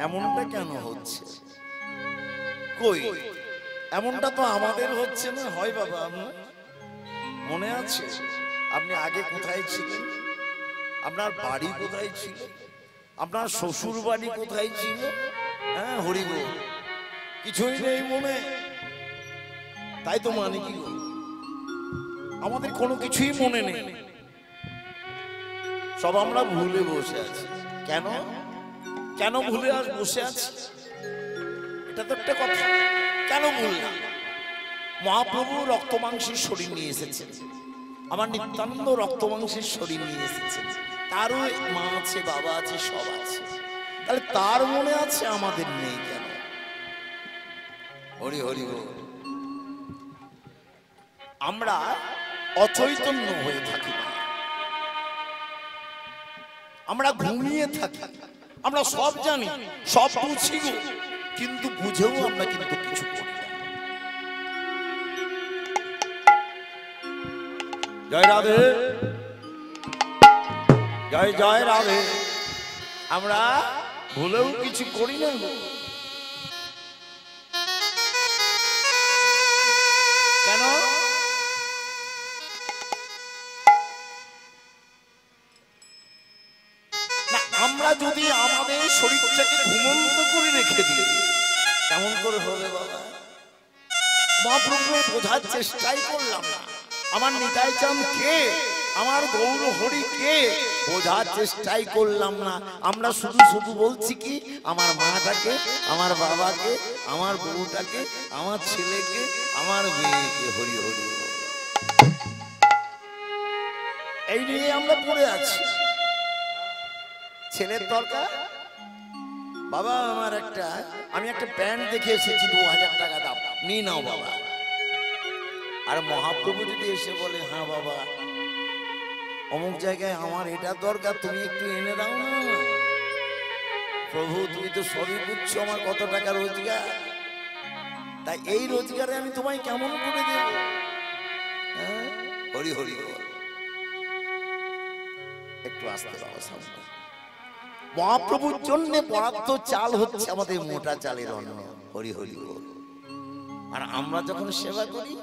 এমনটা কেন হচ্ছে? কই এমনটা তো আমাদের হচ্ছে না। হয় বাবা, আপনার মনে আছে আপনি আগে কোথায় ছিলেন? আপনার বাড়ি কোথায় ছিল? আপনার শ্বশুর বাড়ি কোথায় ছিল? হ্যাঁ, হরিবল কিছুই নেই মনে। তাই তো মানে কি গো, আমাদের কোনো কিছুই মনে নেই, সব আমরা ভুলে বসে আছি। কেন কেন ভুলে আজ বসে আছি? এটা তো একটা কথা। কেন ভুললাম? মহাপ্রভু রক্ত মাংসের শরীর নিয়ে এসেছেন, আমার নিত্যানন্দ রক্ত মাংসের শরীর নিয়ে এসেছেন। তারও মা আছে, বাবা আছে, সব আছে। তাহলে তার মনে আছে, আমাদের নেই কেন? হরি হরি বল। আমরা অচৈতন্য হয়ে থাকি না, আমরা ঘুমিয়ে থাকি। আমরা সব জানি, সব বুঝি, কিন্তু বুঝেও আমরা কিন্তু কিছু করি না। জয় রাধে, জয় জয় রাধে। আমরা ভুলেও কিছু করি না। কেন? না, আমরা যদি আমাদের শরীরটাকে ঘুমন্ত করে রেখে দিই, কেমন করে হবে বাবা? মহাপ্রভুকে বোঝার চেষ্টাই করলাম না, আমার নিতাই চাঁদ কে, আমার গৌর হরি কে, বোঝার চেষ্টাই করলাম না। আমরা শুধু শুধু বলছি কি, আমার মাটাকে, আমার বাবাকে, আমার বউটাকে, আমার ছেলেকে, আমার মেয়েকে হরি হরি, এই নিয়ে আমরা পড়ে আছি। ছেলের দরকার, বাবা আমার একটা, আমি একটা প্যান্ট দেখে এসেছি 2000 টাকা দাম, নিয়ে নাও বাবা। আর মহাপ্রভু যদি এসে বলে, হ্যাঁ বাবা অমুক জায়গায় আমার এটা দরকার, তুমি একটু এনে দাও না। প্রভু তুমি তো সবই বুঝছো আমার কত টাকা রোজগার, তাই এই রোজগারে আমি তোমায় কেমন করে দেব? হরি হরি বল। একটু আসতে বাবা সামনে। মহাপ্রভুর জন্য বরাদ্দ চাল হচ্ছে আমাদের মোটা চালের অন্ন। হরি হরি বল। আর আমরা যখন সেবা করি,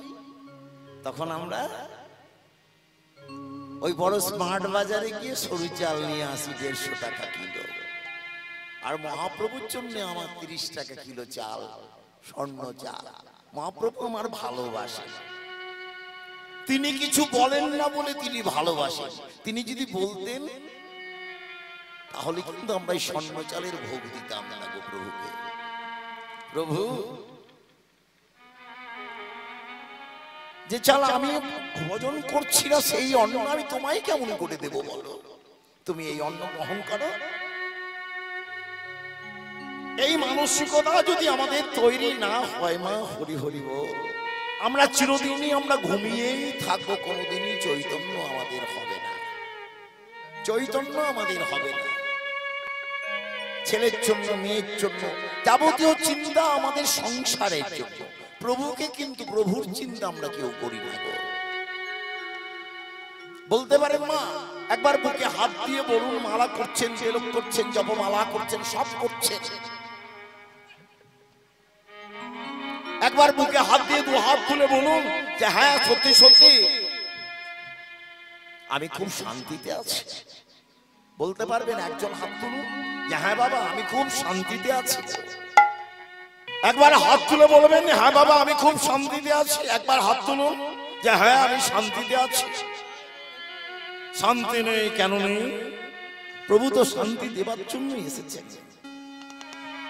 তখন আমরা ওই বড় স্মার্ট বাজারে গিয়ে সরু চাল নিয়ে আসি 150 টাকা কিলো। আর মহাপ্রভুর জন্য আমার 30 টাকা কিলো চাল, স্বর্ণ চাল। মহাপ্রভু আমার ভালোবাসেন, তিনি কিছু বলেন না বলে তিনি ভালোবাসেন। তিনি যদি বলতেন তাহলে কিন্তু আমরা এই স্বর্ণ চালের ভোগ দিতাম না গো প্রভুকে। প্রভু, যে চাল আমি ভোজন করছি না, সেই অন্ন আমি তোমায় কেমন করে দেব বলো? তুমি এই অন্ন গ্রহণ করো। এই মানসিকতা যদি আমাদের তৈরি না হয় মা, হরি হরি বল, আমরা চিরদিনই আমরা ঘুমিয়েই থাকবো, কোনোদিনই চৈতন্য আমাদের হবে না, চৈতন্য আমাদের হবে না। ছেলের জন্য, মেয়ের জন্য, যাবতীয় চিন্তা আমাদের সংসারের জন্য। প্রভুকে কিন্তু, প্রভুর চিন্তা আমরা কেউ করি না গো। বলতে পারেন মা, একবার বুকে হাত দিয়ে বলুন, মালা করছেন, তিলক করছেন, জপমালা করছেন, সব করছেন, একবার বুকে হাত দিয়ে 2 হাত তুলে বলুন যে হ্যাঁ সত্যি সত্যি আমি খুব শান্তিতে আছি। বলতে পারবেন? একজন হাত তুলুন যে হ্যাঁ বাবা আমি খুব শান্তিতে আছি। একবার হাত তুলে বলবেন হ্যাঁ বাবা আমি খুব শান্তিতে আছি। একবার হাত তুলুন যে হ্যাঁ আমি শান্তিতে আছি। শান্তি নেই কেন নেই? প্রভু তো শান্তি দেবার জন্যই এসেছেন,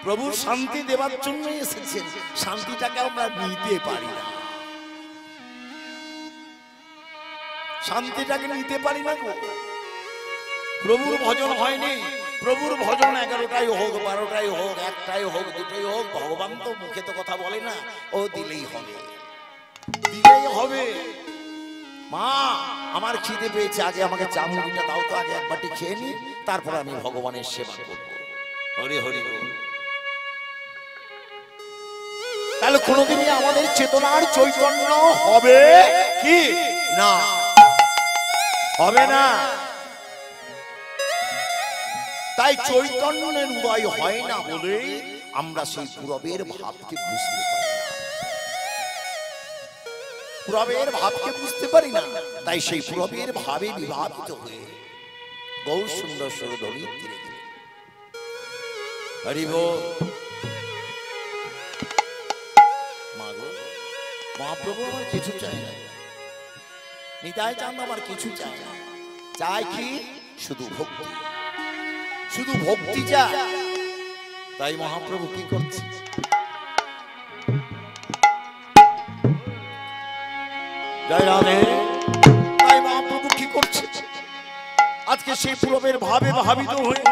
প্রভু শান্তি দেবার জন্যই এসেছেন। শান্তিটাকে আমরা নিতে পারি না, শান্তিটাকে নিতে পারি না গো। প্রভুর ভজন হয়নি, প্রভুর ভজন 11টাই হোক, 12টাই হোক, 1টাই হোক, 2টাই হোক, ভগবান তো মুখে তো কথা বলে না, ও দিলেই হবে, দিলেই হবে। মা আমার খিদে পেয়েছে, আগে আমাকে চামড়িটা দাও তো, আগে এক বাটি খেয়ে নি, তারপর আমি ভগবানের সেবা করব। হরি হরি বল। তাহলে কোনোদিনই আমাদের চেতনার চৈতন্য হবে কি না? হবে না। তাই চৈতন্যের উদয় হয় না বলে আমরা সেই পুরবের ভাবকে বুঝতে পারি না। পুরবের ভাবকে বুঝতে পারি না, তাই সেই পুরবের ভাবে বিভাবিত হয়ে গৌর সুন্দর সুরধরির তীরে গেলেন। হরি বল। মাগো, মহাপ্রভু আমার কিছু চাই না, নিতাই চাঁদ আমার কিছু চাই না, চাই কি শুধু ভক্তি, শুধু ভক্তি চাই। তাই মহাপ্রভু কি করছে? জয় রাধে। তাই মহাপ্রভু কি করছে? আজকে সেই পুরবের ভাবে ভাবিত হয়ে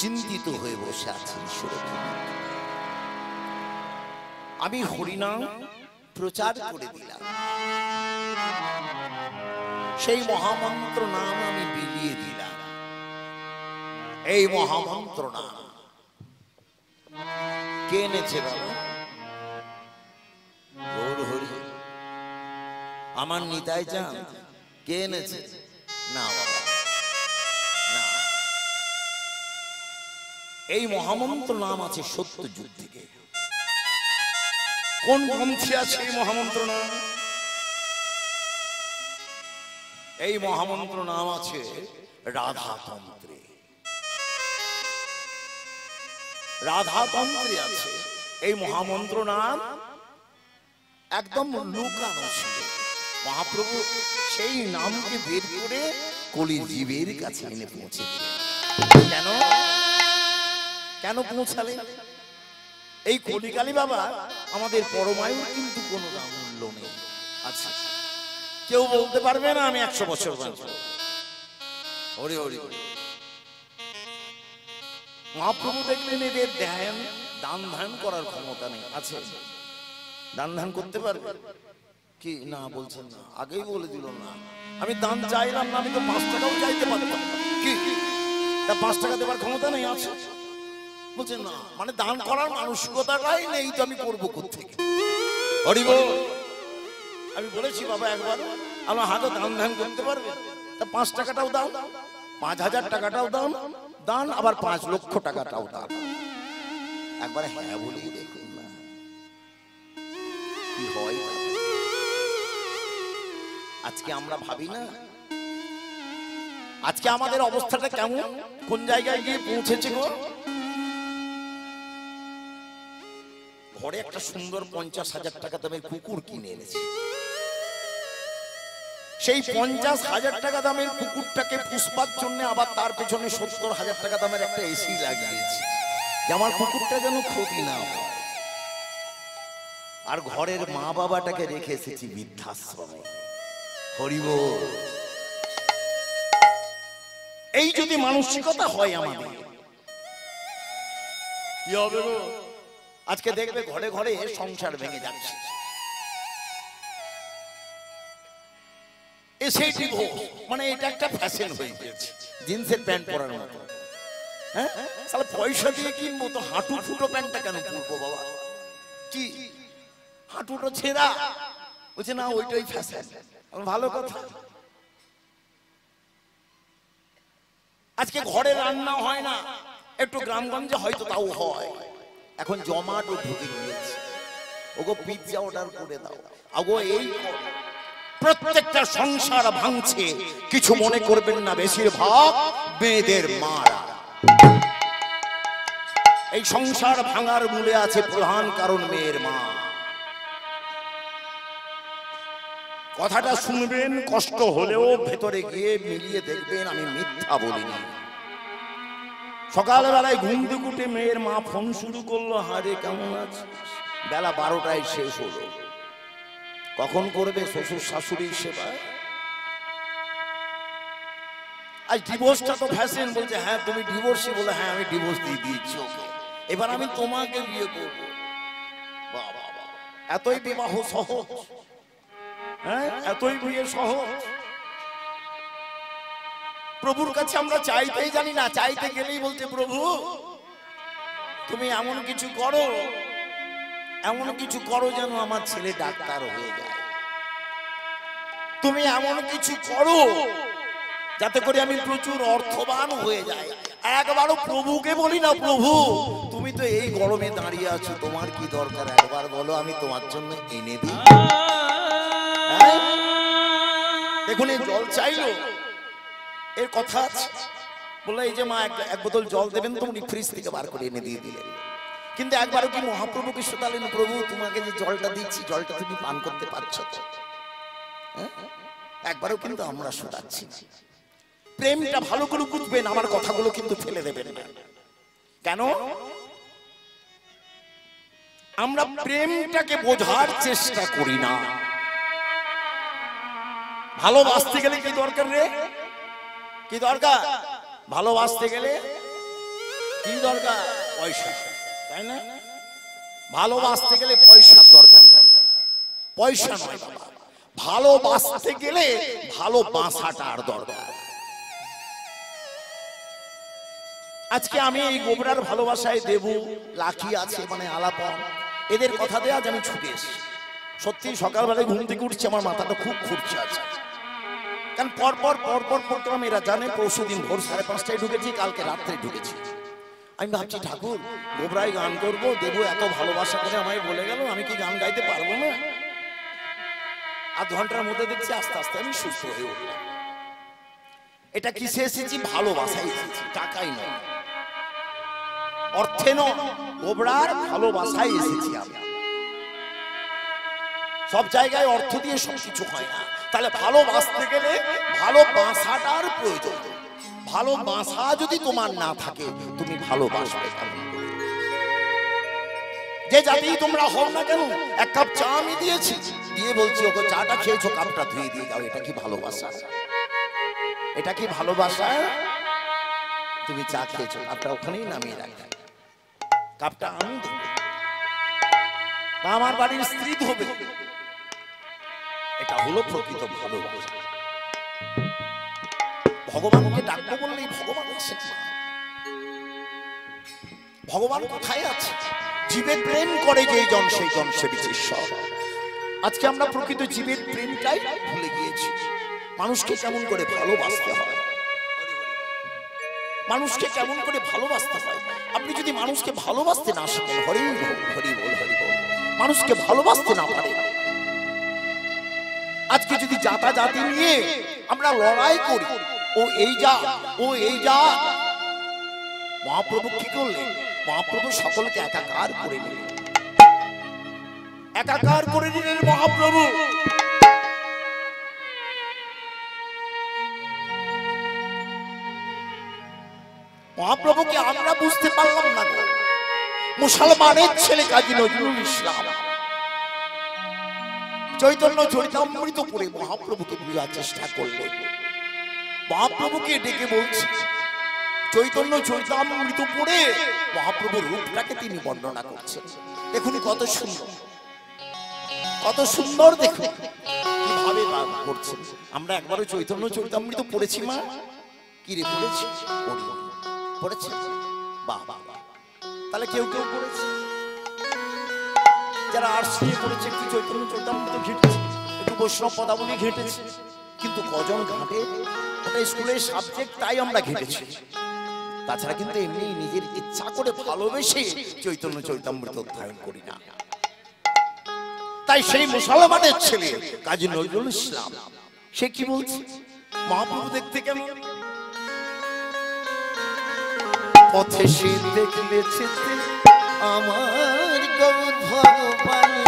চিন্তিত হয়ে বসে আছেন সুরধুনী। আমি হরিনাম প্রচার করে দিলাম, সেই মহামন্ত্র নাম আমি বিলিয়ে দিলাম। এই মহামন্ত্র নাম কে এনেছে বাবা? গৌর হরি, আমার নিতাই চাঁদ কে এনেছে? না বাবা, না, এই মহামন্ত্র নাম আছে সত্যযুগ থেকে। কোন গ্রন্থে আছে এই মহামন্ত্র নাম? এই মহামন্ত্র নাম আছে রাধাতন্ত্রে। রাধাতন্ত্রে আছে এই মহামন্ত্র নাম। একদম লুকানো ছিল, মহাপ্রভু সেই নামকে বের করে কলির জীবের কাছে এনে পৌঁছে দিলেন। কেন কেন পৌঁছালেন? এই কলিকালী বাবা আমাদের পরমায়ুর কিন্তু কোনো দাম মূল্য নেই। আচ্ছা, কেউ বলতে পারবে না আমি 100 বছর বাঁচব। হরি হরি হরি। মহাপ্রভু দেখলেন এদের ধ্যান দান ধ্যান করার ক্ষমতা নেই। আছে দান ধ্যান করতে পারবে কি না? বলছেন না, আগেই বলে দিল না। আমি দান চাইলাম না, আমি তো 5 টাকাও চাইতে পারতাম, কি তা 5 টাকা দেওয়ার ক্ষমতা নেই? আছে বলছেন না, মানে দান করার মানসিকতাটাই নেই, তো আমি করবো কোত্থেকে? হরি বল। আমি বলেছি বাবা একবার, আমার হাতে দান ধ্যান করতে পারবে? তা 5 টাকাটাও দাও, 5000 টাকাটাও দাও দান, আবার 5 লক্ষ টাকাটাও দাও। একবার হ্যাঁ বলি দেখুন না কি হয়। আজকে আমরা ভাবি না আজকে আমাদের অবস্থাটা কেমন, কোন জায়গায় গিয়ে পৌঁছেছে গো? ঘরে একটা সুন্দর 50,000 টাকা দামের কুকুর কিনে এনেছি। সেই 50,000 টাকা দামের কুকুরটাকে পুষবার জন্য আবার তার পেছনে 70,000 টাকা দামের একটা এসি লাগিয়েছি, যে আমার কুকুরটা যেন ক্ষতি না হয়। আর ঘরের মা বাবাটাকে রেখে এসেছি বৃদ্ধাশ্রমে। হরিব। এই যদি মানসিকতা হয় আমাদের, কি হবে গো? আজকে দেখবে ঘরে ঘরে সংসার ভেঙে যাচ্ছে। এসে ডিভোর্স মানে এটা একটা ফ্যাশন হয়ে গেছে, জিন্সের প্যান্ট পরার মতো। হ্যাঁ, তাহলে পয়সা দিয়ে কিনবো তো হাঁটু ফুটো প্যান্টটা কেন পরবো বাবা? কি হাঁটুটা ছেঁড়া? বলছে না ওইটাই ফ্যাশন। ভালো কথা। আজকে ঘরে রান্না হয় না, একটু গ্রামগঞ্জে হয়তো তাও হয়। এখন জমাটো ঢুকে গিয়েছে, ওগো পিৎজা অর্ডার করে দাও, আগো এই প্রত্যেকটা সংসার ভাঙছে। কিছু মনে করবেন না, বেশিরভাগ মেয়েদের মারা। এই সংসার ভাঙার মূলে আছে প্রধান কারণ মেয়ের মা। কথাটা শুনবেন, কষ্ট হলেও ভেতরে গিয়ে মিলিয়ে দেখবেন আমি মিথ্যা বলিনি। সকালবেলায় ঘুম থেকে উঠে মেয়ের মা ফোন শুরু করলো, হারে কেমন আছে? বেলা 12টায় শেষ হলো। কখন করবে শ্বশুর শাশুড়ির সেবা? আজ ডিভোর্সটা তো ফ্যাশন। বলছে হ্যাঁ তুমি ডিভোর্সই? বলে হ্যাঁ আমি ডিভোর্স দিয়ে দিয়েছি ওকে, এবার আমি তোমাকে বিয়ে করবো। বাবা, এতই বিবাহ সহজ? হ্যাঁ, এতই বিয়ে সহজ? প্রভুর কাছে আমরা চাইতেই জানি না, চাইতে গেলেই বলতে প্রভু তুমি এমন কিছু করো, এমন কিছু করো যেন আমার ছেলে ডাক্তার হয়ে যায়। তুমি এমন কিছু করো যাতে করে আমি প্রচুর অর্থবান হয়ে যাই। একবারও প্রভুকে বলি না, প্রভু তুমি তো এই গরমে দাঁড়িয়ে আছো, তোমার কি দরকার একবার বলো, আমি তোমার জন্য এনে দিই। দেখুন এই জল চাইলো, এর কথা আছে। বললো এই যে মা এক বোতল জল দেবেন, তো উনি ফ্রিজ থেকে বার করে এনে দিয়ে দিলেন। কিন্তু একবারও কি মহাপ্রভুকে শোধালেন, প্রভু তোমাকে যে জলটা দিচ্ছি জলটা তুমি পান করতে পারছো তো? একবারও কিন্তু আমরা শোধাচ্ছি। প্রেমটা ভালো করে বুঝবেন, আমার কথাগুলো কিন্তু ফেলে দেবেন না। কেন? আমরা প্রেমটাকে বোঝার চেষ্টা করি না। ভালোবাসতে গেলে কি দরকার রে? কি দরকার? ভালোবাসতে গেলে কি দরকার? পয়সা, তাই না? ভালোবাসতে গেলে পয়সার দরকার। পয়সা নয় বাবা, ভালোবাসতে গেলে ভালোবাসাটার দরকার। আজকে আমি এই গোবরার ভালোবাসায় দেবু লাকি আছে মানে আলাপন, এদের কথা দিয়ে আজ আমি ছুটে এসেছি। সত্যি সকালবেলায় ঘুম থেকে উঠছি, আমার মাথাটা খুব ঘুরছে আছে। কারণ পরপর প্রোগ্রাম এরা জানে। পরশুদিন ভোর 5:30টায় ঢুকেছি, কালকে রাত্রে ঢুকেছি। আমি ভাবছি ঠাকুর গোবরায় গান করবো, দেবো এত ভালোবাসা করে আমায় বলে গেল, আমি কি গান গাইতে পারবো না? আধ ঘন্টার মধ্যে দেখছি আস্তে আস্তে আমি সুস্থ হয়ে উঠলাম। এটা কিসে এসেছি? ভালোবাসায় এসেছি, টাকাই নয়, অর্থে নয়, গোবরার ভালোবাসায় এসেছি আমি। সব জায়গায় অর্থ দিয়ে সবকিছু হয় না। তাহলে ভালোবাসতে গেলে ভালোবাসাটার প্রয়োজন। ভালোবাসা যদি তোমার না থাকে তুমি ভালোবাসবে কেমন? যে জাতি তোমরা হও না কেন, এক কাপ চা আমি দিয়েছি, দিয়ে বলছি ওকে চাটা খেয়েছো, কাপটা ধুয়ে দিয়ে যাও, এটা কি ভালোবাসা? এটা কি ভালোবাসা? তুমি চা খেয়েছো, কাপটা ওখানেই নামিয়ে রাখবে, কাপটা আমি দেব, আমার বাড়ির স্ত্রী ধোবে, এটা হলো প্রকৃত ভালোবাসা। ভগবানকে ডাকবো বললেই ভগবান আসেন। ভগবান কোথায় আছে? জীবের প্রেম করে যেই জন সেই জন সেবিছে ঈশ্বর। আজকে আমরা প্রকৃত জীবের প্রেমটাই ভুলে গিয়েছি। মানুষকে কেমন করে ভালোবাসতে হয়, মানুষকে কেমন করে ভালোবাসতে হয়। আপনি যদি মানুষকে ভালোবাসতে না শিখেন, হরি বল হরি বল হরি বল, মানুষকে ভালোবাসতে না পারে, আজকে যদি জাতা জাতি নিয়ে আমরা লড়াই করি, ও এই যা ও এই যা, মহাপ্রভু কি করলেন? মহাপ্রভু সকলকে একাকার করে নিলেন, একাকার করে নিলেন মহাপ্রভু। মহাপ্রভুকে আমরা বুঝতে পারলাম না। মুসলমানের ছেলে কাজী নজরুল ইসলাম চৈতন্য চরিতামৃত পড়ে মহাপ্রভুকে বোঝার চেষ্টা করলেন। মহাপ্রভুকে ডেকে বলছে, চৈতন্য চরিতামৃত পড়ে মহাপ্রভুর রূপটাকে তিনি বর্ণনা করছেন। দেখুন কত সুন্দর, কত সুন্দর, দেখুন কিভাবে করছেন। আমরা একবারও চৈতন্য চরিতামৃত পড়েছি মা? কি রে পড়েছি? পড়েছি, বাহ বাহ। তাহলে কেউ কেউ পড়েছে, যারা আর্টস নিয়ে পড়েছে একটু চৈতন্য চরিতামৃত ঘেঁটেছে, একটু বৈষ্ণব পদাবলী ঘেঁটেছে, কিন্তু কজন ঘাটে? ওটা স্কুলের সাবজেক্ট, তাই আমরা ঘেঁটেছি। তাছাড়া কিন্তু এমনি নিজের ইচ্ছা করে ভালোবেসে চৈতন্য চরিতামৃত অধ্যয়ন করি না। তাই সেই মুসলমানের ছেলে কাজী নজরুল ইসলাম সে কি বলছে? মহাপ্রভু দেখতে কেমন? পথে সে দেখলে যেতে আমার গৌর ভগবানে,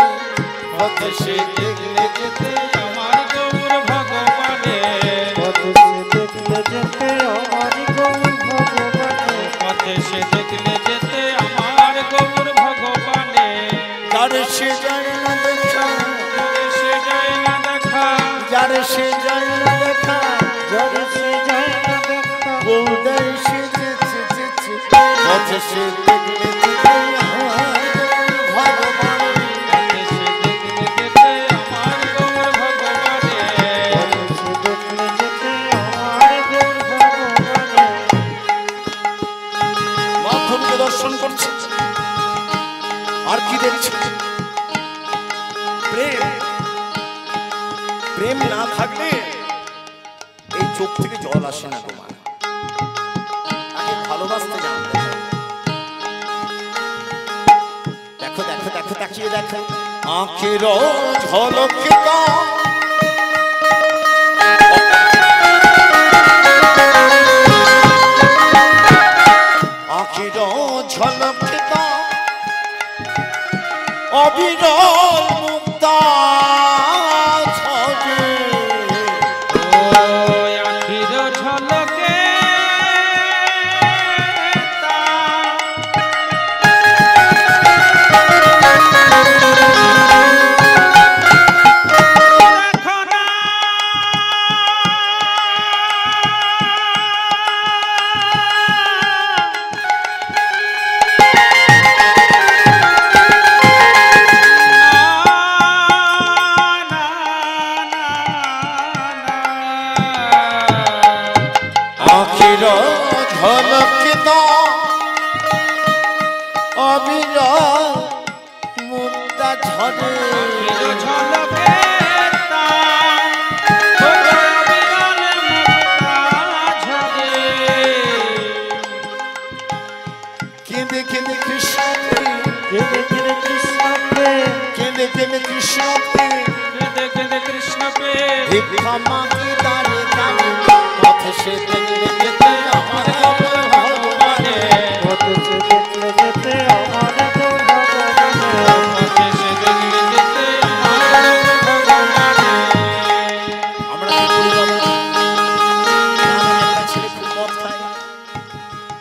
পথে সে দেখলে যেতে আমার গৌর ভগবানে, পথে সে দেখলে যেতে আমার গৌর ভগবানে, পথে সে দেখলে যেতে আমার গৌর ভগবানে। যারে সে যায় না দেখা, যারে সে যায় না দেখা, যারে সে যায় না দেখা, যারে সে যায় না দেখা, গৌরদায় সে যেতে যেতে, পথে সে দেখলে যেতে আমার গৌর ভগবানে, পথে সে দেখলে যেতে আমার গৌর ভগবানে, পথে সে দেখলে যেতে আমার গৌর ভগবানে। মহাপ্রভুকে দর্শন করছে, আর কি দেখছে? প্রেম। প্রেম না থাকলে এই চোখ থেকে জল আসে না তোমার। আগে ভালোবাসতে জানতে হবে। দেখো দেখো দেখো, তাকিয়ে দেখো, আঁখের ঝলকে দাও, আঁখের ঝলকে দাও, অবিরল মুক্তা ঝরে, ওই আখির ঝলকে আঁখের ঝলকে দাও, অবিরল মুক্তা ঝরে, আখির ঝলকে অবিরল মুক্তা ঝরে। কেঁদে কেঁদে কৃষ্ণ প্রেম, কেঁদে কেঁদে কৃষ্ণ প্রেম, কেঁদে কেঁদে কৃষ্ণ প্রেম, ভিক্ষা মাগি দাঁড়ে দাঁড়ে, পথে সে দেখলে যেতে আমার গৌর ভগবানে। পথ সে দেখলে যেতে আমার গৌর ভগবানে। পথে সে দেখলে যেতে আমার গৌর ভগবানে। আমরা কি করি বাবা? গ্রামের একটা ছেলে খুব মদ খায়,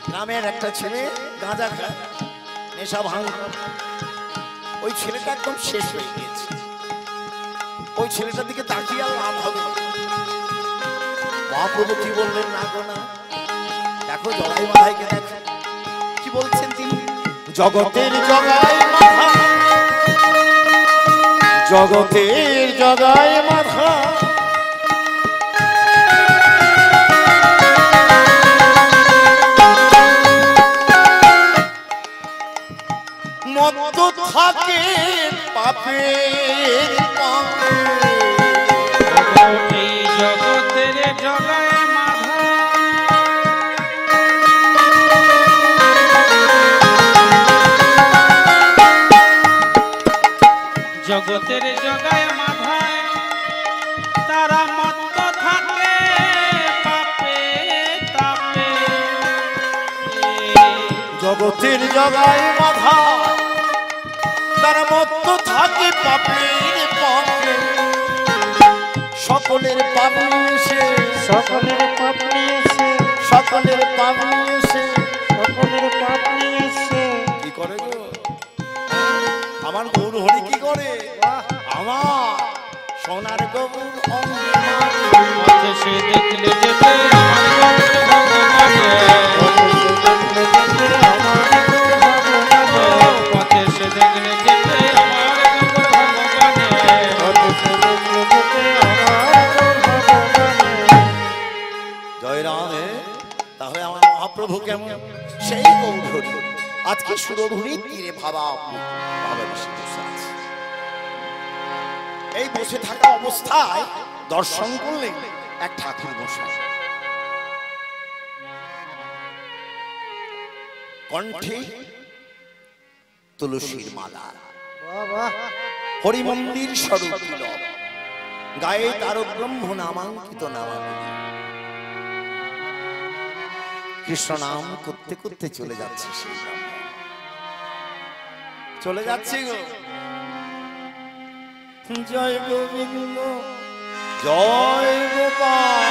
গ্রামের একটা ছেলে গাঁজা খায়, নেশা ভাঙ। ওই ছেলেটা একদম শেষ হয়ে গিয়েছে। ওই ছেলেটার দিকে তাকিয়ে আর লাভ হবে না। মহাপ্রভু কি বললেন? না গো না, দেখো জগাই মাথাইকে দেখো কি বলছেন তিনি। জগতের জগাই মাথা, জগতের জগাই মাথা, মত্ত থাকে পাপের পাপে। এই জগতের জগায় মাধা, জগতের জগায় মাধায় তারা মত্ত থাকে পাপে তাপে। জগতের জগায় মাথা, তার মত্ত থাকে পাপের পাপে। সকলের পাপ এসে, সকলের পাপ নিয়েছে, সকলের পাপ এসে সকলের পাপ নিয়েছে। কি করে গো? আমার গৌর হরি কি করে? আমার সোনার গৌর অঙ্গে মারে। পথে সে দেখলে যেতে আমার গৌর ভগবানে। পথে সে দেখলে যেতে আমার গৌর ভগবানে। পথে সে দেখলে যেতে আমার গৌর ভগবানে। পথে সে দেখলে যেতে আমার গৌর ভগবানে। জয় রাধে। তাহলে আমার মহাপ্রভু কেমন? সেই গৌর হরি আজকে সুরধুরীর তীরে ভাবা ভাবে বসে বসে আছে। এই বসে থাকা অবস্থায় দর্শন করলেন এক ঠাকুর মশাই, কণ্ঠে তুলসীর মালা, বাবা হরি মন্দির স্বরূপ তিলক, গায়ে তার ব্রহ্ম নামাঙ্কিত নামাবলী। কৃষ্ণ নাম করতে করতে চলে যাচ্ছে সেই ব্রহ্ম, চলে যাচ্ছে গো। জয় গোবিন্দ জয় গোপাল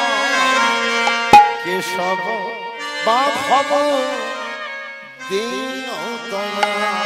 কেশব বাধব দীন তোমার।